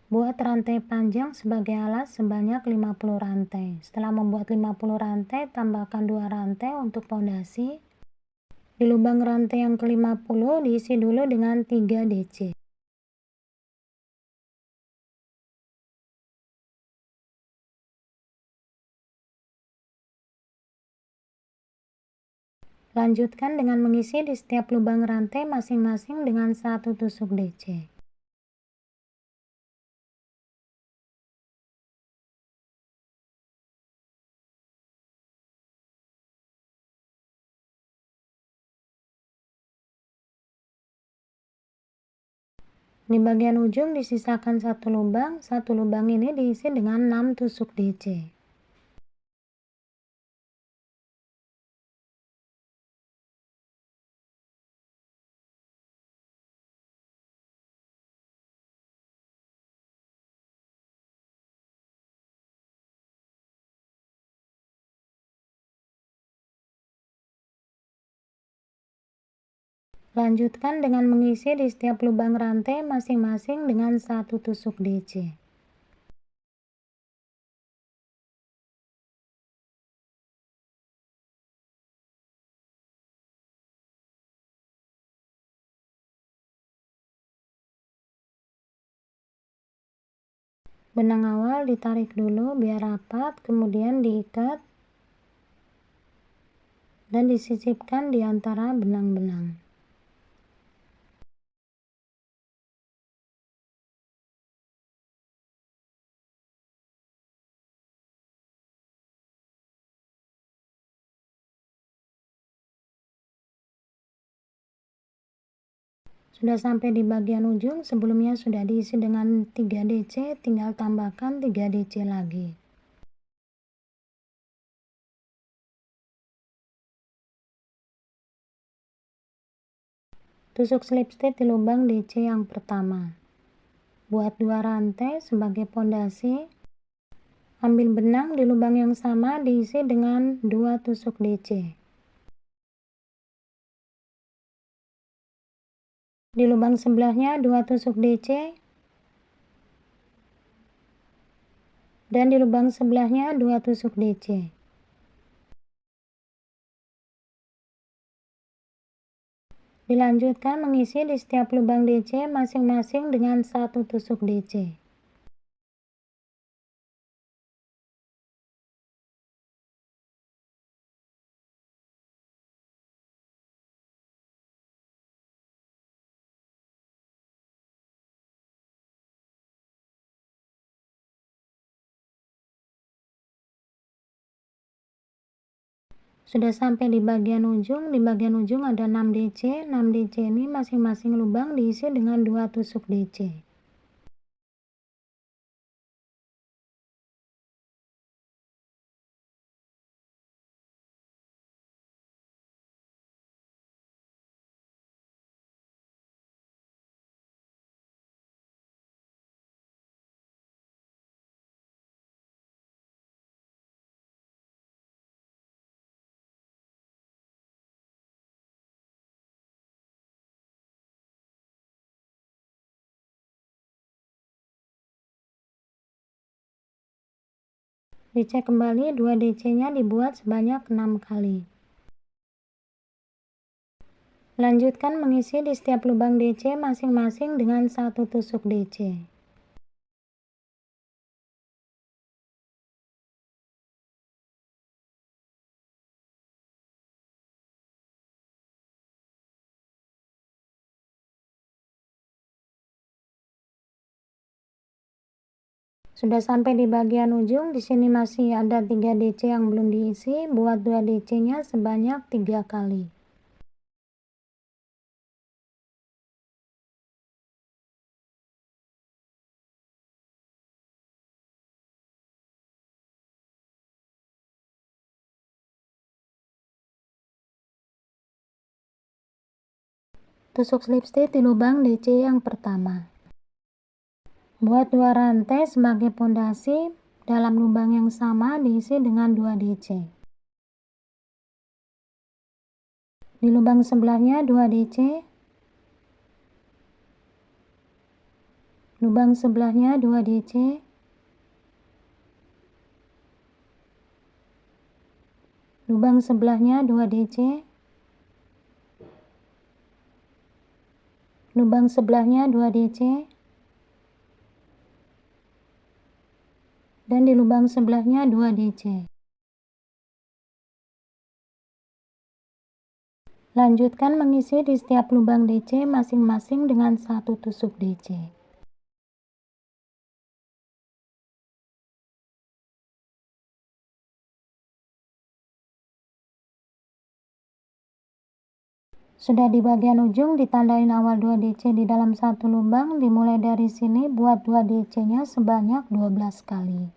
Buat rantai panjang sebagai alas sebanyak 50 rantai. Setelah membuat 50 rantai, tambahkan 2 rantai untuk pondasi. Di lubang rantai yang ke-50 diisi dulu dengan 3 DC. Lanjutkan dengan mengisi di setiap lubang rantai masing-masing dengan 1 tusuk DC. Di bagian ujung disisakan 1 lubang. 1 lubang ini diisi dengan 6 tusuk DC. Lanjutkan dengan mengisi di setiap lubang rantai masing-masing dengan 1 tusuk DC. Benang awal ditarik dulu biar rapat, kemudian diikat dan disisipkan di antara benang-benang. Sudah sampai di bagian ujung, sebelumnya sudah diisi dengan 3 DC, tinggal tambahkan 3 DC lagi. Tusuk slip stitch di lubang DC yang pertama. Buat 2 rantai sebagai pondasi. Ambil benang di lubang yang sama diisi dengan 2 tusuk DC. Di lubang sebelahnya 2 tusuk DC. Dan di lubang sebelahnya 2 tusuk DC. Dilanjutkan mengisi di setiap lubang DC masing-masing dengan 1 tusuk DC. Sudah sampai di bagian ujung. Di bagian ujung ada 6 DC. 6 DC ini masing-masing lubang diisi dengan 2 tusuk DC. Dicek kembali 2 DC-nya dibuat sebanyak 6 kali. Lanjutkan mengisi di setiap lubang DC masing-masing dengan 1 tusuk DC. Sudah sampai di bagian ujung, di sini masih ada 3 DC yang belum diisi. Buat 2 DC-nya sebanyak 3 kali. Tusuk slip stitch di lubang DC yang pertama. Buat 2 rantai sebagai pondasi, dalam lubang yang sama diisi dengan 2 DC. Di lubang sebelahnya 2 DC. Lubang sebelahnya 2 DC, lubang sebelahnya 2 DC, lubang sebelahnya 2 DC, dan di lubang sebelahnya 2 DC. Lanjutkan mengisi di setiap lubang DC masing-masing dengan 1 tusuk DC. Sudah di bagian ujung ditandain awal 2 DC di dalam satu lubang, dimulai dari sini buat 2 DC-nya sebanyak 12 kali.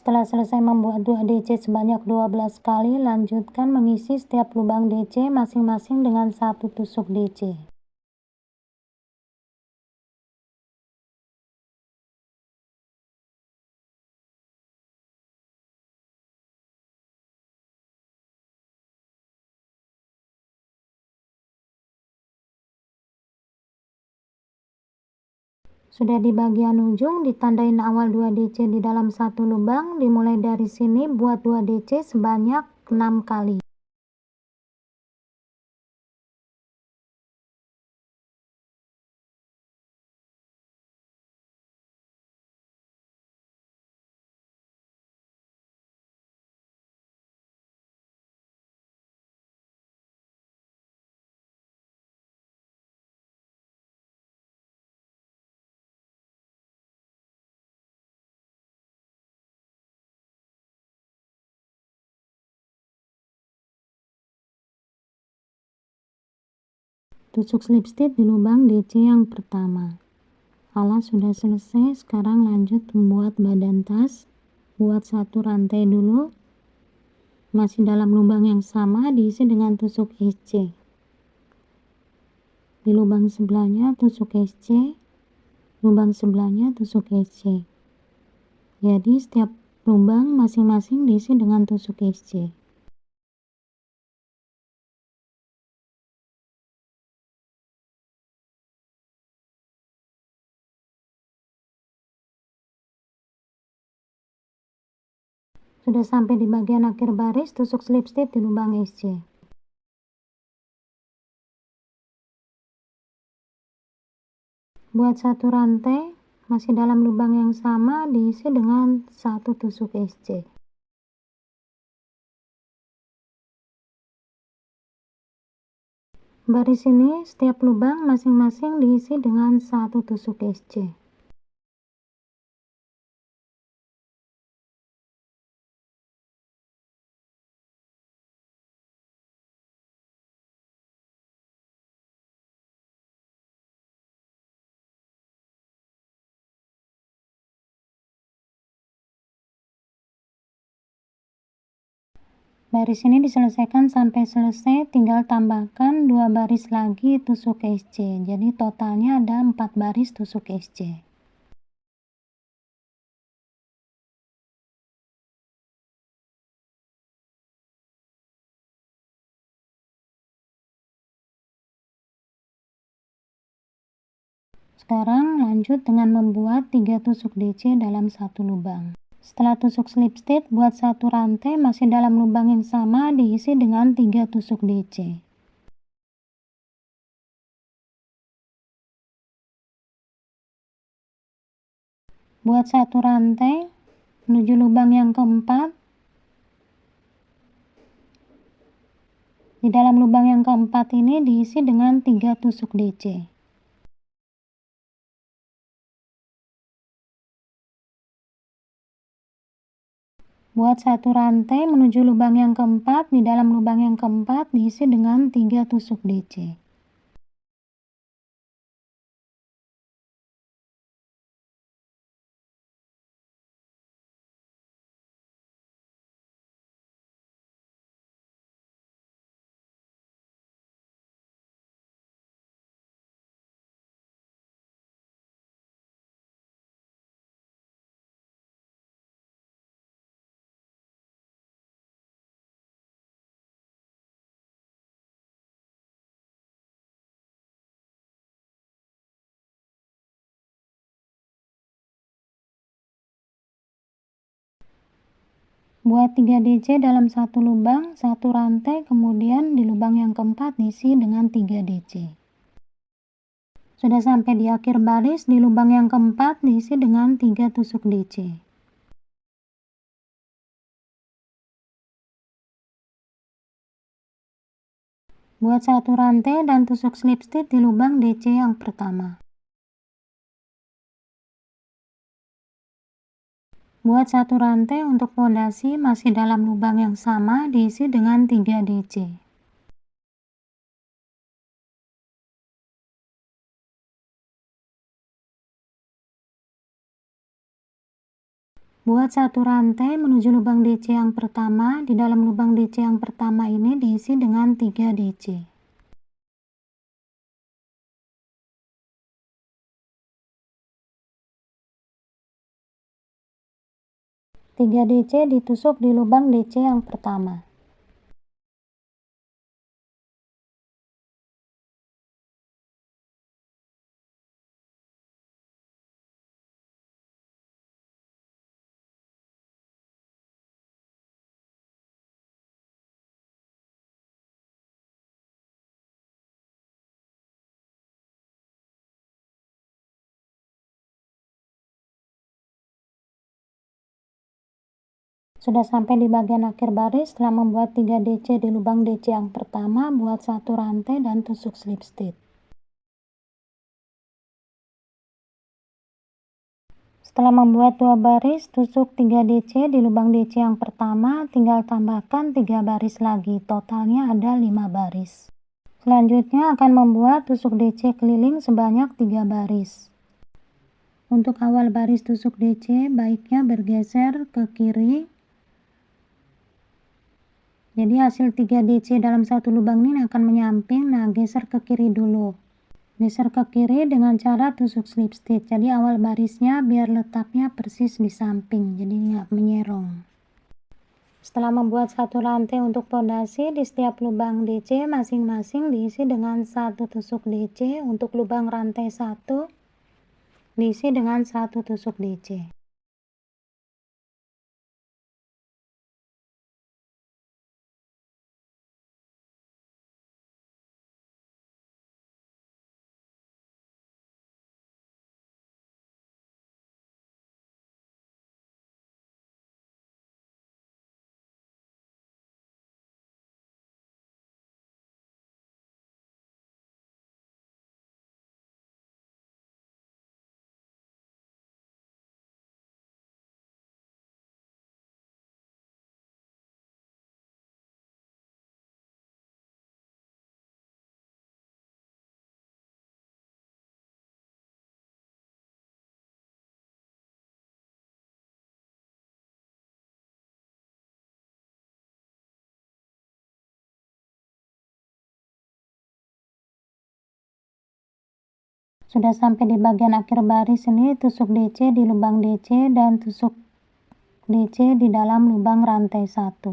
Setelah selesai membuat 2 DC sebanyak 12 kali, lanjutkan mengisi setiap lubang DC masing-masing dengan 1 tusuk DC. Sudah di bagian ujung ditandain awal 2 DC di dalam satu lubang, dimulai dari sini buat 2 DC sebanyak 6 kali. Tusuk slip stitch di lubang DC yang pertama. Alas sudah selesai, sekarang lanjut membuat badan tas. Buat 1 rantai dulu, masih dalam lubang yang sama, diisi dengan tusuk SC. Di lubang sebelahnya tusuk SC, lubang sebelahnya tusuk SC. Jadi setiap lubang masing-masing diisi dengan tusuk SC. Sudah sampai di bagian akhir baris, tusuk slip stitch di lubang SC. Buat 1 rantai, masih dalam lubang yang sama, diisi dengan 1 tusuk SC. Baris ini setiap lubang masing-masing diisi dengan 1 tusuk SC. Baris ini diselesaikan sampai selesai, tinggal tambahkan 2 baris lagi tusuk SC. Jadi totalnya ada 4 baris tusuk SC. Sekarang lanjut dengan membuat 3 tusuk DC dalam satu lubang. Setelah tusuk slip stitch, buat 1 rantai masih dalam lubang yang sama, diisi dengan 3 tusuk DC. Buat 1 rantai menuju lubang yang keempat. Di dalam lubang yang keempat ini diisi dengan 3 tusuk DC. Buat satu rantai menuju lubang yang keempat. Di dalam lubang yang keempat diisi dengan 3 tusuk DC. Buat 3 DC dalam satu lubang, satu rantai, kemudian di lubang yang keempat diisi dengan 3 DC. Sudah sampai di akhir baris, di lubang yang keempat diisi dengan 3 tusuk DC. Buat satu rantai dan tusuk slip stitch di lubang DC yang pertama. Buat satu rantai untuk fondasi masih dalam lubang yang sama, diisi dengan 3 DC. Buat satu rantai menuju lubang DC yang pertama. Di dalam lubang DC yang pertama ini diisi dengan 3 DC. Tiga DC ditusuk di lubang DC yang pertama. Sudah sampai di bagian akhir baris. Setelah membuat 3 DC di lubang DC yang pertama, buat satu rantai dan tusuk slip stitch. Setelah membuat 2 baris, tusuk 3 DC di lubang DC yang pertama, tinggal tambahkan 3 baris lagi. Totalnya ada 5 baris. Selanjutnya akan membuat tusuk DC keliling sebanyak 3 baris. Untuk awal baris tusuk DC, baiknya bergeser ke kiri. Jadi hasil 3 DC dalam satu lubang ini akan menyamping. Nah, geser ke kiri dulu. Geser ke kiri dengan cara tusuk slip stitch. Jadi awal barisnya biar letaknya persis di samping, jadi nggak menyerong. Setelah membuat satu rantai untuk fondasi, di setiap lubang DC masing-masing diisi dengan 1 tusuk DC. Untuk lubang rantai 1 diisi dengan 1 tusuk DC. Sudah sampai di bagian akhir baris ini, tusuk DC di lubang DC dan tusuk DC di dalam lubang rantai 1.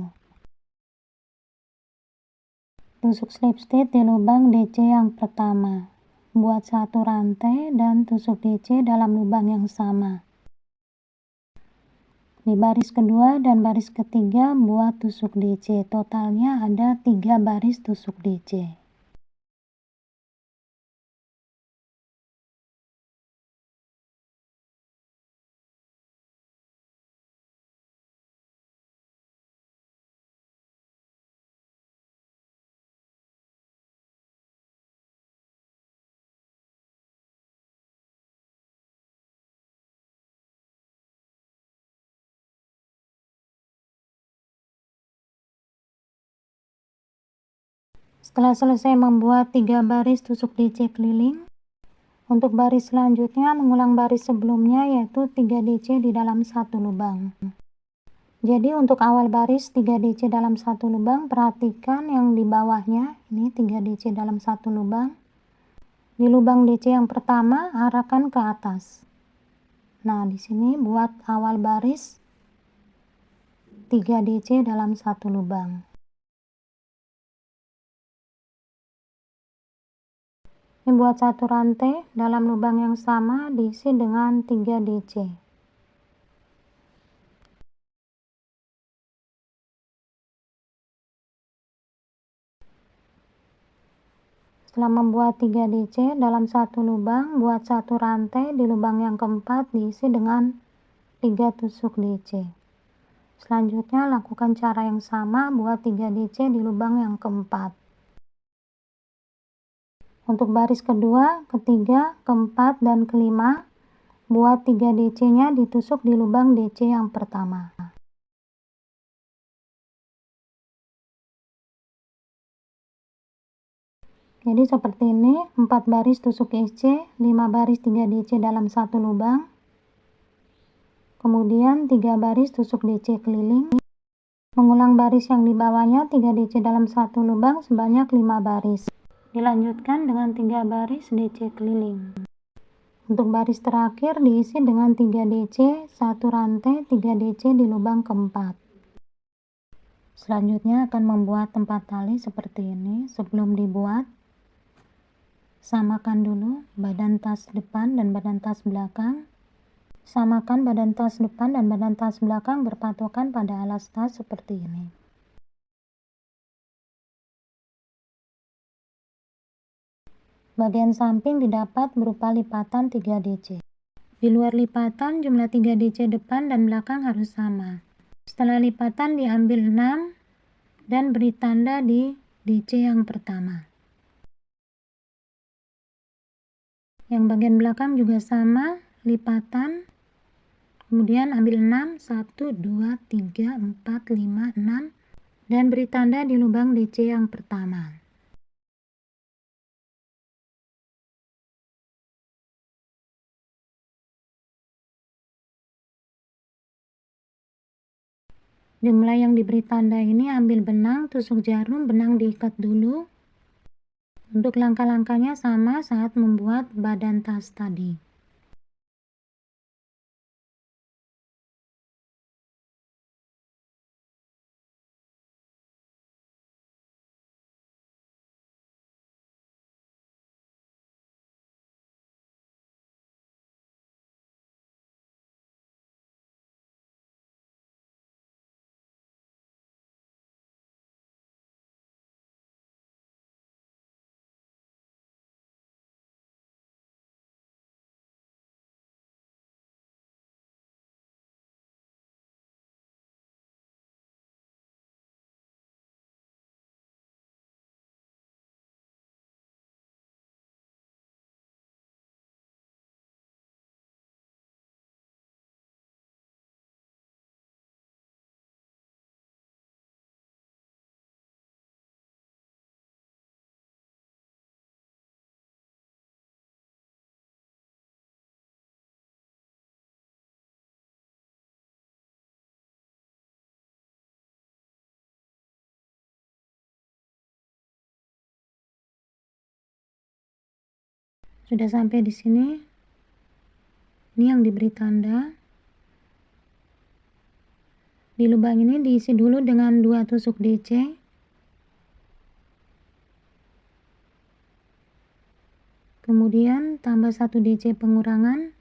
Tusuk slip stitch di lubang DC yang pertama. Buat satu rantai dan tusuk DC dalam lubang yang sama. Di baris kedua dan baris ketiga buat tusuk DC. Totalnya ada 3 baris tusuk DC. Setelah selesai membuat 3 baris tusuk DC keliling, untuk baris selanjutnya mengulang baris sebelumnya yaitu 3 DC di dalam satu lubang. Jadi untuk awal baris 3 DC dalam satu lubang, perhatikan yang di bawahnya, ini 3 DC dalam satu lubang. Di lubang DC yang pertama arahkan ke atas. Nah, di sini buat awal baris 3 DC dalam satu lubang. Ini buat satu rantai dalam lubang yang sama diisi dengan 3 DC. Setelah membuat 3 DC dalam satu lubang, buat satu rantai di lubang yang keempat diisi dengan 3 tusuk DC. Selanjutnya lakukan cara yang sama, buat 3 DC di lubang yang keempat. Untuk baris kedua, ketiga, keempat, dan kelima, buat 3 DC-nya ditusuk di lubang DC yang pertama. Jadi seperti ini, 4 baris tusuk IC, 5 baris 3 DC dalam satu lubang, kemudian 3 baris tusuk DC keliling, mengulang baris yang di bawahnya 3 DC dalam satu lubang sebanyak 5 baris. Dilanjutkan dengan 3 baris DC keliling. Untuk baris terakhir diisi dengan 3 DC, satu rantai 3 DC di lubang keempat. Selanjutnya akan membuat tempat tali seperti ini. Sebelum dibuat, samakan dulu badan tas depan dan badan tas belakang. Samakan badan tas depan dan badan tas belakang berpatokan pada alas tas seperti ini. Bagian samping didapat berupa lipatan 3 DC. Di luar lipatan, jumlah 3 DC depan dan belakang harus sama. Setelah lipatan diambil 6 dan beri tanda di DC yang pertama. Yang bagian belakang juga sama, lipatan. Kemudian ambil 6, 1, 2, 3, 4, 5, 6 dan beri tanda di lubang DC yang pertama. Dimulai yang diberi tanda ini, ambil benang, tusuk jarum, benang diikat dulu. Untuk langkah-langkahnya sama saat membuat badan tas tadi. Sudah sampai di sini. Ini yang diberi tanda. Di lubang ini diisi dulu dengan 2 tusuk DC. Kemudian tambah 1 DC pengurangan.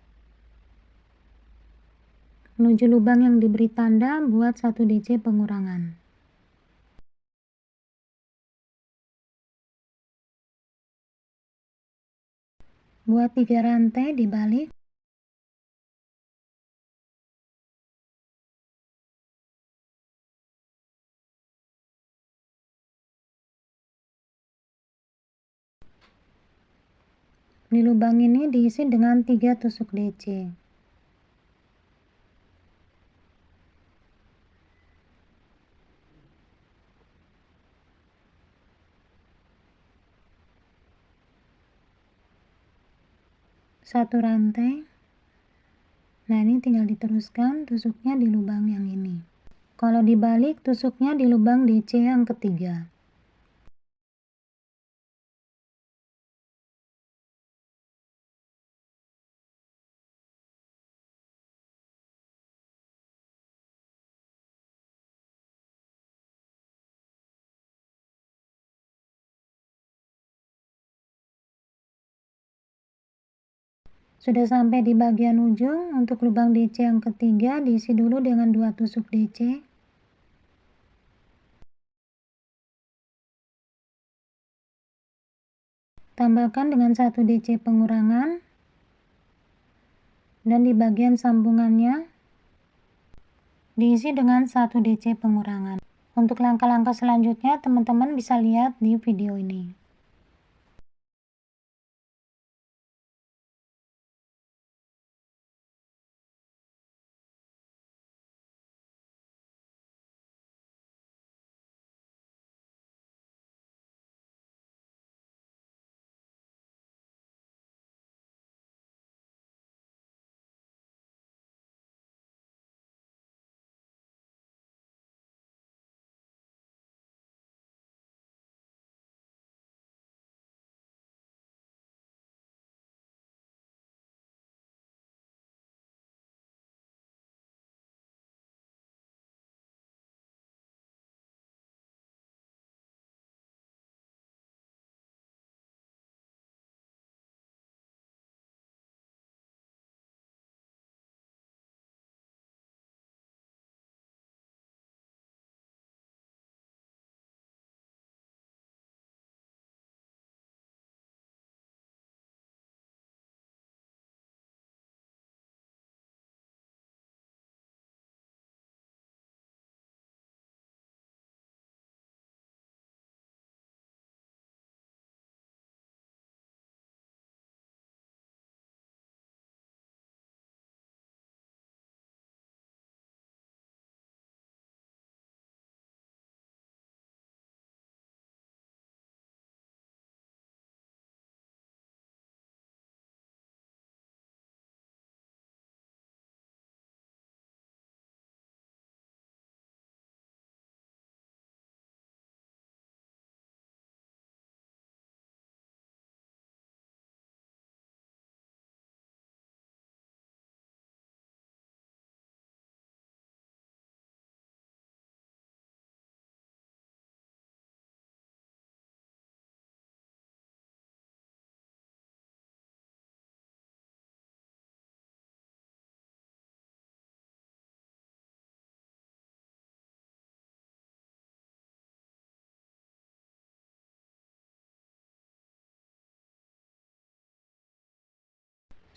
Menuju lubang yang diberi tanda, buat 1 DC pengurangan. Buat 3 rantai dibalik. Di lubang ini diisi dengan 3 tusuk DC. 1 rantai. Nah, ini tinggal diteruskan tusuknya di lubang yang ini. Kalau dibalik, tusuknya di lubang DC yang ketiga. Sudah sampai di bagian ujung, untuk lubang DC yang ketiga diisi dulu dengan 2 tusuk DC. Tambahkan dengan 1 DC pengurangan. Dan di bagian sambungannya diisi dengan 1 DC pengurangan. Untuk langkah-langkah selanjutnya, teman-teman bisa lihat di video ini.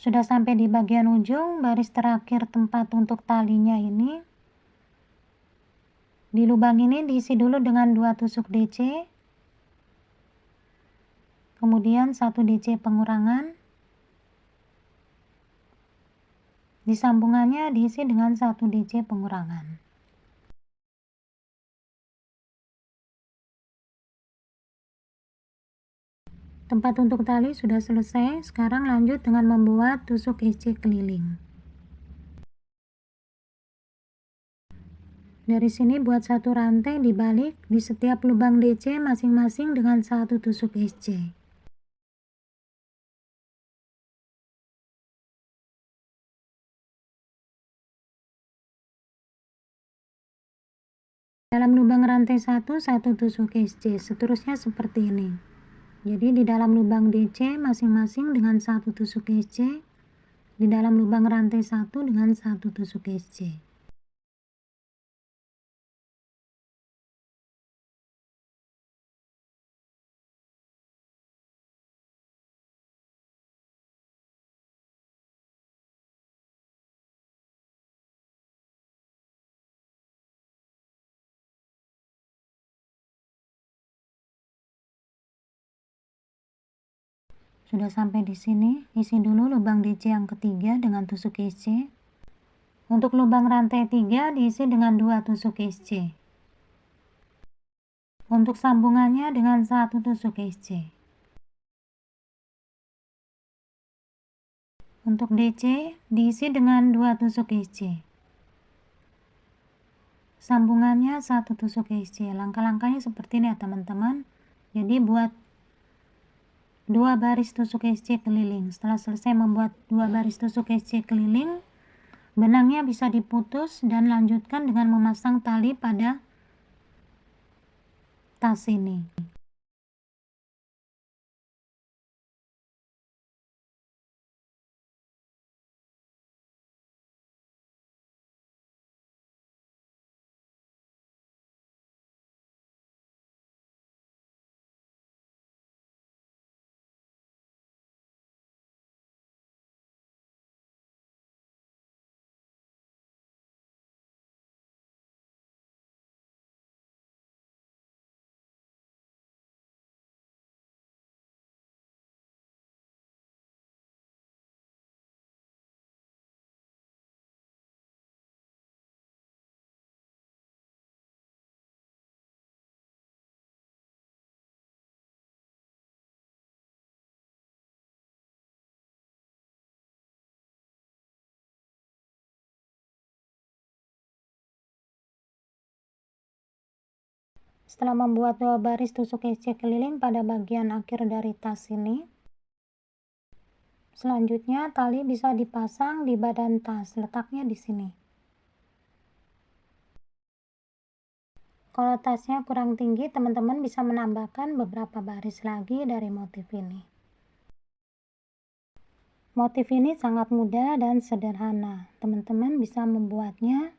Sudah sampai di bagian ujung, baris terakhir tempat untuk talinya ini. Di lubang ini diisi dulu dengan 2 tusuk DC. Kemudian 1 DC pengurangan. Di sambungannya diisi dengan 1 DC pengurangan. Tempat untuk tali sudah selesai, sekarang lanjut dengan membuat tusuk SC keliling. Dari sini buat 1 rantai dibalik di setiap lubang DC masing-masing dengan 1 tusuk SC. Dalam lubang rantai 1 tusuk SC, seterusnya seperti ini. Jadi di dalam lubang DC masing-masing dengan 1 tusuk SC, di dalam lubang rantai 1 dengan 1 tusuk SC. Sudah sampai di sini, isi dulu lubang DC yang ketiga dengan tusuk SC. Untuk lubang rantai 3 diisi dengan 2 tusuk SC. Untuk sambungannya dengan 1 tusuk SC. Untuk DC diisi dengan 2 tusuk IC. Sambungannya 1 tusuk IC. Langkah-langkahnya seperti ini ya teman-teman. Jadi buat 2 baris tusuk IC keliling. Setelah selesai membuat 2 baris tusuk IC keliling, benangnya bisa diputus dan lanjutkan dengan memasang tali pada tas ini. Setelah membuat 2 baris tusuk IC keliling pada bagian akhir dari tas ini, selanjutnya tali bisa dipasang di badan tas, letaknya di sini. Kalau tasnya kurang tinggi, teman-teman bisa menambahkan beberapa baris lagi dari motif ini. Motif ini sangat mudah dan sederhana. Teman-teman bisa membuatnya.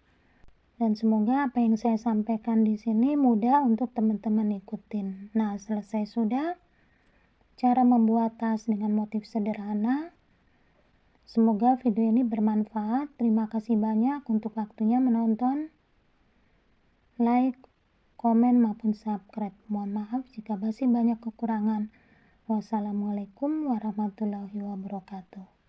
Dan semoga apa yang saya sampaikan di sini mudah untuk teman-teman ikutin. Nah, selesai sudah cara membuat tas dengan motif sederhana. Semoga video ini bermanfaat. Terima kasih banyak untuk waktunya menonton. Like, komen, maupun subscribe. Mohon maaf jika masih banyak kekurangan. Wassalamualaikum warahmatullahi wabarakatuh.